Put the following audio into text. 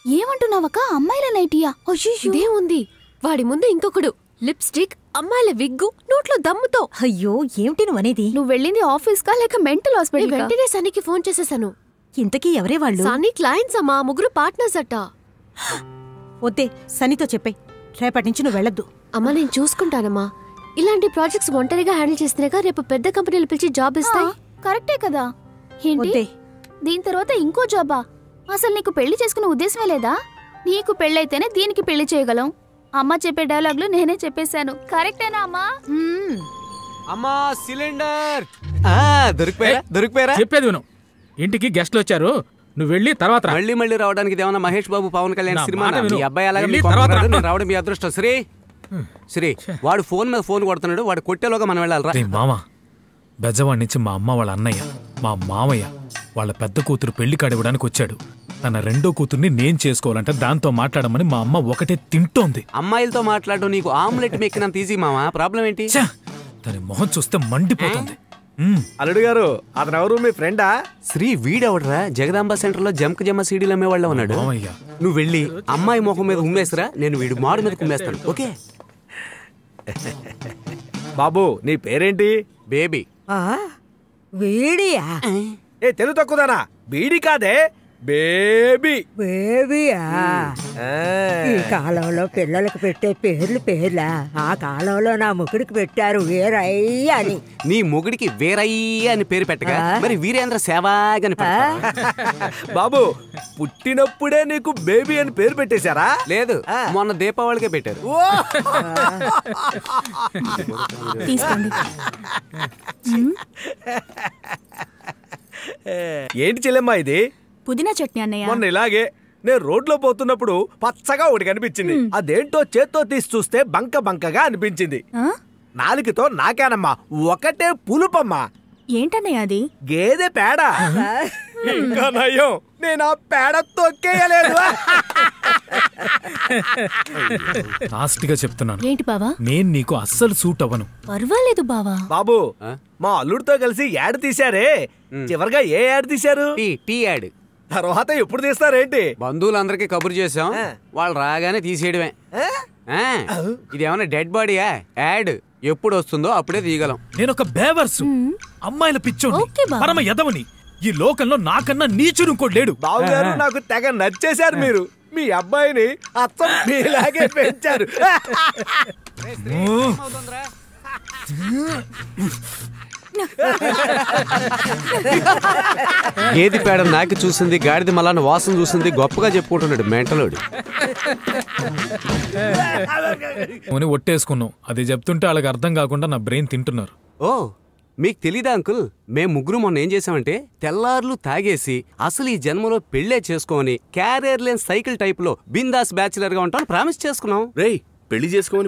ఏమంటున్నావక్క? అమ్మాయిల నైటీయా? ఇదేముంది, వాడి ముందు ఇంకొకడు లిప్స్టిక్, అమ్మాయిల విగ్గు, నోట్లో దమ్ముతో. అయ్యో ఏమిటి నువ్వనేది? నువ్వు వెళ్ళింది ఆఫీస్ కా లేక మెంటల్ హాస్పిటల్? వెంటనే సన్నీకి ఫోన్ చేసేసాను. ఇంతకీ ఎవరే వాళ్ళు? సన్నీ క్లయింట్స్ అమ్మా, ముగ్గురు పార్ట్నర్స్ అట్ట. వద్దే, సన్నీతో చెప్పే, రేపటి నుంచి నువ్వు వెళ్ళొద్దు. అమ్మా నేను చూసుకుంటానమ్మా. ఇలాంటి ప్రాజెక్ట్స్ ఒంటరిగా హ్యాండిల్ చేస్తేనేగా రేపు పెద్ద కంపెనీలు పిలిచి జాబ్ ఇస్తాయి. కరెక్టే కదా. ఏంటి దీని తర్వాత ఇంకో జాబా? అసలు నీకు పెళ్లి చేసుకునే ఉద్దేశమే లేదా? నీకు పెళ్ళైతేనే దీనికి పెళ్లి చేయగలం. అమ్మ చెప్పే డైలాగులు నేనే చెప్పేశాను. కరెక్టేనా అమ్మా? అమ్మా సిలిండర్ దొరికిపోయారా? చెప్పేది విను. ఇంటికి గెస్ట్లు వచ్చారు, నువ్వు వెళ్ళి తర్వాత మళ్ళీ రావడానికి ఏమన్నా మహేష్ బాబు పవన్ కళ్యాణ్ సినిమా? మీ అబ్బాయి అలాగే రావడం మీ అదృష్టం. శ్రీ వాడు ఫోన్ మీద ఫోన్ కొడుతున్నాడు, వాడు కొట్టేలోగా మనం వెళ్ళాలి. మామ బెజవాడి నుంచి మా అమ్మ వాళ్ళ అన్నయ్య, మా మామయ్య వాళ్ళ పెద్ద కూతురు పెళ్లి కాడివ్వడానికి వచ్చాడు. తన రెండో కూతుర్ని నేను చేసుకోవాలంటే దాంతో మాట్లాడమని మా అమ్మ ఒకటే తింటోంది. అమ్మాయిలతో మాట్లాడడం నీకు ఆమ్లెట్ మెక్కినంత ఈజీ మామా. ప్రాబ్లం ఏంటి? దాని మొహం చూస్తే మండిపోతుంది. అల్లుడు గారు, అతను ఎవరు? మీ ఫ్రెండా? శ్రీ వీడెవడరా? జగదాంబ సెంటర్ లో జమ్మ సీడీలు అమ్మేవాళ్ళ ఉన్నాడు. నువ్వు వెళ్ళి అమ్మాయి మొహం మీద ఉమ్మేసరా, నేను వీడు మాడు మీద కుమ్మేస్తాను. ఓకే బాబు, నీ పేరేంటి? బేబీ. వీడియా? ఏ తెలుగు తక్కువదానా? బీడి కాదే, బేబీ. బేబీయా? ఈ కాలంలో పిల్లలకు పెట్టే పేర్లా? ఆ కాలంలో నా మొగుడికి పెట్టారు వీరయ్య అని. నీ మొగుడికి వీరయ్య అని పేరు పెట్టగా మరి వీరేంద్ర సేవాగ్ అని బాబు, పుట్టినప్పుడే నీకు బేబీ అని పేరు పెట్టేశారా? లేదు, మొన్న దీపావళికే పెట్టారు. తీసుకోండి. ఏంటి చెల్లెమ్మా ఇది? పుదీనా చట్నీ అన్నయ్య. మొన్న ఇలాగే నేను రోడ్లో పోతున్నప్పుడు పచ్చగా ఒకటి కనిపించింది. అదేంటో చేత్తో తీసి చూస్తే బంకగా అనిపించింది. నాలుగుతో నాకేనమ్మా, ఒకటే పులుపమ్మా. ఏంటన్నయ్య అది? గేదె పేడ. ఇంకా నయ్యం, నేను ఆ పేడ తొక్కేయలేదు. లాస్ట్గా చెప్తున్నాను, ఏంటి బావా? నేను నీకు అస్సలు సూట్ అవ్వను. పర్వాలేదు బావా. బాబు, మా అల్లుడితో కలిసి యాడ్ తీశారే, చివరిగా ఏ యాడ్ తీశారు? Tea ad. తర్వాత ఎప్పుడు తీస్తారేంటి? బంధువులందరికీ కబురు చేసాం, వాళ్ళు రాగానే తీసేయడమే. ఇదేమన్నా డెడ్ బాడీయా? యాడ్ ఎప్పుడు వస్తుందో అప్పుడే తీయగలం. నేను ఒక బేవర్సు, అమ్మాయిల పిచ్చోని, పరమ ఎదవని. ఈ లోకంలో నాకన్నా నీచుడు ఇంకోటి లేడు. బావగారు, నాకు తెగ నచ్చేశారు మీరు. మీ అబ్బాయిని అచ్చం మీలాగే పెంచారు. గేది పేడ నాకి చూసింది, గాడిది మలాన్న వాసన చూసింది, గొప్పగా చెప్పుకుంటున్నాడు మెంటలోడు. ఒట్టేసుకున్నావు, అది చెప్తుంటే వాళ్ళకి అర్థం కాకుండా నా బ్రెయిన్ తింటున్నారు. ఓ, మీకు తెలీదా అంకుల్? మేము ముగ్గురు మొన్న ఏం చేసామంటే తెల్లార్లు తాగేసి అసలు ఈ జన్మలో పెళ్లే చేసుకోని క్యారియర్ లేని సైకిల్ టైప్ లో బిందాస్ బ్యాచులర్ గా ఉంటాను ప్రామిస్ చేసుకున్నాం. రేయ్, పెళ్లి చేసుకోని